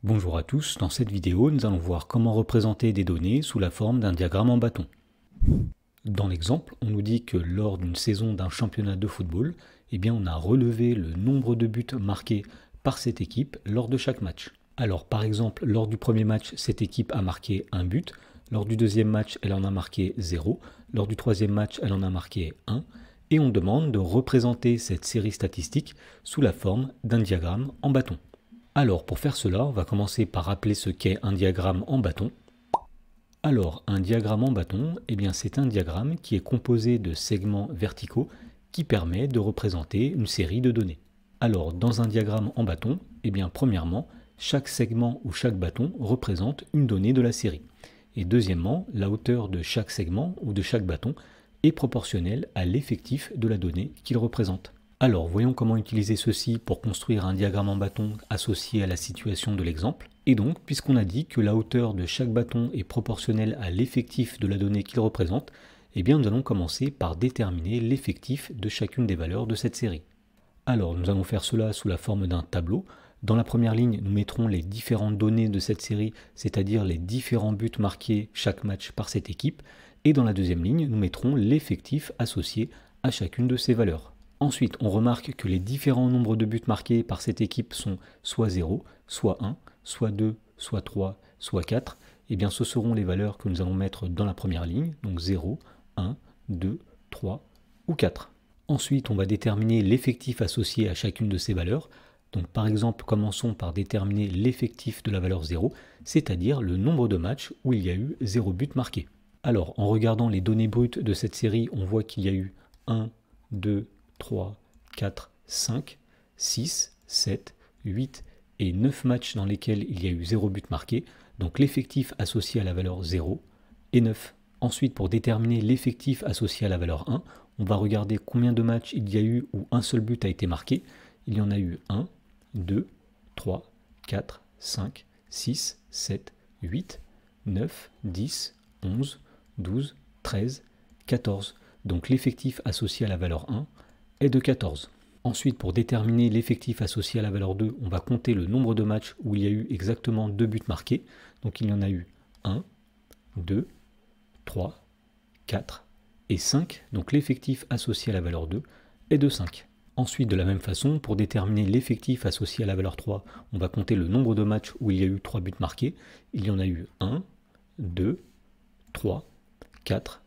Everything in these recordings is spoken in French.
Bonjour à tous, dans cette vidéo nous allons voir comment représenter des données sous la forme d'un diagramme en bâton. Dans l'exemple, on nous dit que lors d'une saison d'un championnat de football, on a relevé le nombre de buts marqués par cette équipe lors de chaque match. Alors par exemple, lors du premier match, cette équipe a marqué un but, lors du deuxième match, elle en a marqué 0, lors du troisième match, elle en a marqué 1, et on demande de représenter cette série statistique sous la forme d'un diagramme en bâton. Alors pour faire cela, on va commencer par rappeler ce qu'est un diagramme en bâton. Alors un diagramme en bâton, c'est un diagramme qui est composé de segments verticaux qui permet de représenter une série de données. Alors dans un diagramme en bâton, premièrement, chaque segment ou chaque bâton représente une donnée de la série. Et deuxièmement, la hauteur de chaque segment ou de chaque bâton est proportionnelle à l'effectif de la donnée qu'il représente. Alors, voyons comment utiliser ceci pour construire un diagramme en bâton associé à la situation de l'exemple. Et donc, puisqu'on a dit que la hauteur de chaque bâton est proportionnelle à l'effectif de la donnée qu'il représente, nous allons commencer par déterminer l'effectif de chacune des valeurs de cette série. Alors, nous allons faire cela sous la forme d'un tableau. Dans la première ligne, nous mettrons les différentes données de cette série, c'est-à-dire les différents buts marqués chaque match par cette équipe. Et dans la deuxième ligne, nous mettrons l'effectif associé à chacune de ces valeurs. Ensuite, on remarque que les différents nombres de buts marqués par cette équipe sont soit 0, soit 1, soit 2, soit 3, soit 4. Ce seront les valeurs que nous allons mettre dans la première ligne, donc 0, 1, 2, 3 ou 4. Ensuite, on va déterminer l'effectif associé à chacune de ces valeurs. Donc par exemple, commençons par déterminer l'effectif de la valeur 0, c'est-à-dire le nombre de matchs où il y a eu 0 but marqué. Alors, en regardant les données brutes de cette série, on voit qu'il y a eu 1, 2, 3, 4, 5, 6, 7, 8 et 9 matchs dans lesquels il y a eu 0 but marqué. Donc l'effectif associé à la valeur 0 est 9. Ensuite, pour déterminer l'effectif associé à la valeur 1, on va regarder combien de matchs il y a eu où un seul but a été marqué. Il y en a eu 1, 2, 3, 4, 5, 6, 7, 8, 9, 10, 11, 12, 13, 14. Donc l'effectif associé à la valeur 1 est de 14. Ensuite, pour déterminer l'effectif associé à la valeur 2, on va compter le nombre de matchs où il y a eu exactement 2 buts marqués. Donc il y en a eu 1, 2, 3, 4 et 5. Donc l'effectif associé à la valeur 2 est de 5. Ensuite, de la même façon, pour déterminer l'effectif associé à la valeur 3, on va compter le nombre de matchs où il y a eu 3 buts marqués. Il y en a eu 1, 2, 3, 4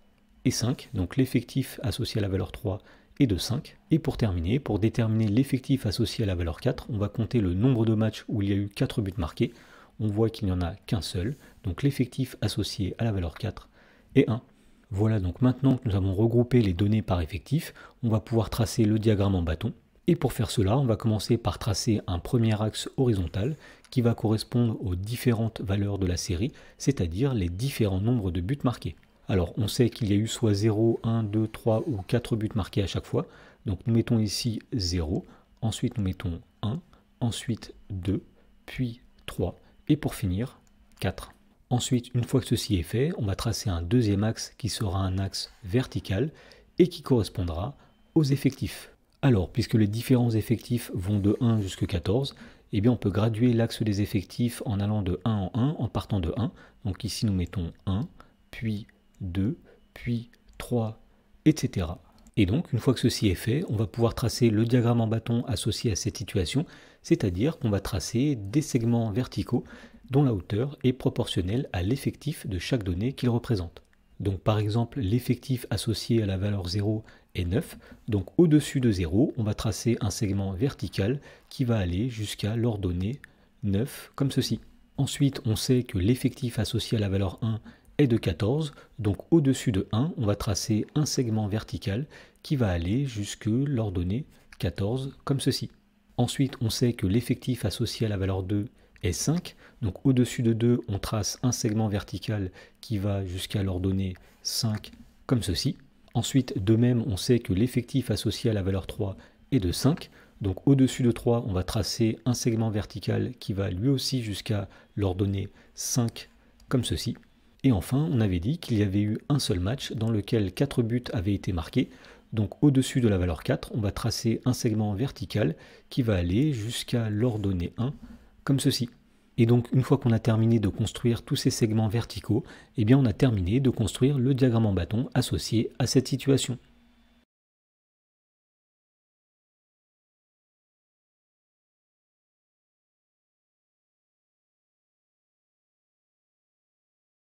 et 5. Donc l'effectif associé à la valeur 3 est de 5. Et pour terminer, pour déterminer l'effectif associé à la valeur 4, on va compter le nombre de matchs où il y a eu 4 buts marqués. On voit qu'il n'y en a qu'un seul. Donc l'effectif associé à la valeur 4 est 1. Voilà, donc maintenant que nous avons regroupé les données par effectif, on va pouvoir tracer le diagramme en bâton. Et pour faire cela, on va commencer par tracer un premier axe horizontal qui va correspondre aux différentes valeurs de la série, c'est-à-dire les différents nombres de buts marqués. Alors, on sait qu'il y a eu soit 0, 1, 2, 3 ou 4 buts marqués à chaque fois. Donc, nous mettons ici 0, ensuite nous mettons 1, ensuite 2, puis 3, et pour finir, 4. Ensuite, une fois que ceci est fait, on va tracer un deuxième axe qui sera un axe vertical et qui correspondra aux effectifs. Alors, puisque les différents effectifs vont de 1 jusqu'à 14, on peut graduer l'axe des effectifs en allant de 1 en 1, en partant de 1. Donc ici, nous mettons 1, puis 2, puis 3, etc. Et donc, une fois que ceci est fait, on va pouvoir tracer le diagramme en bâton associé à cette situation, c'est-à-dire qu'on va tracer des segments verticaux dont la hauteur est proportionnelle à l'effectif de chaque donnée qu'il représente. Donc par exemple, l'effectif associé à la valeur 0 est 9, donc au-dessus de 0, on va tracer un segment vertical qui va aller jusqu'à l'ordonnée 9, comme ceci. Ensuite, on sait que l'effectif associé à la valeur 1 est de 14, donc au-dessus de 1, on va tracer un segment vertical qui va aller jusque l'ordonnée 14, comme ceci. Ensuite, on sait que l'effectif associé à la valeur 2 est 5, donc au-dessus de 2, on trace un segment vertical qui va jusqu'à l'ordonnée 5, comme ceci. Ensuite, de même, on sait que l'effectif associé à la valeur 3 est de 5, donc au-dessus de 3, on va tracer un segment vertical qui va lui aussi jusqu'à l'ordonnée 5, comme ceci. Et enfin, on avait dit qu'il y avait eu un seul match dans lequel 4 buts avaient été marqués. Donc au-dessus de la valeur 4, on va tracer un segment vertical qui va aller jusqu'à l'ordonnée 1, comme ceci. Et donc, une fois qu'on a terminé de construire tous ces segments verticaux, eh bien on a terminé de construire le diagramme en bâton associé à cette situation.